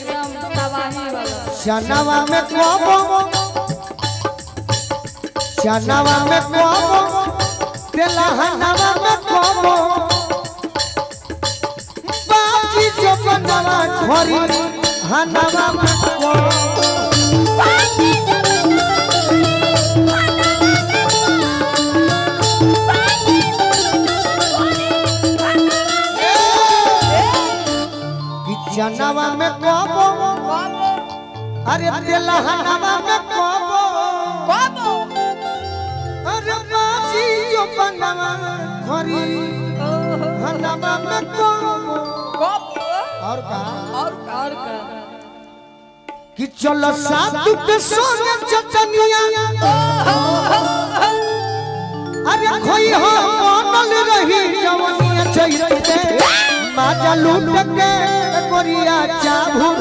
एकदम तबाही वाला चनावा में कोबो तेलहनवा में कोबो बाजी जो बनवा घोरी हनवा में कोबो चनावा में कोबो अरे तेलहनवा में कोबो अरे बाजी जो बनवा घोरी हनवा में कोबो और का कि चलो साधु के सोने चटनिया अरे खोई हो बनल रही जवनिया चैते माजा लूट के गोरिया चाभुर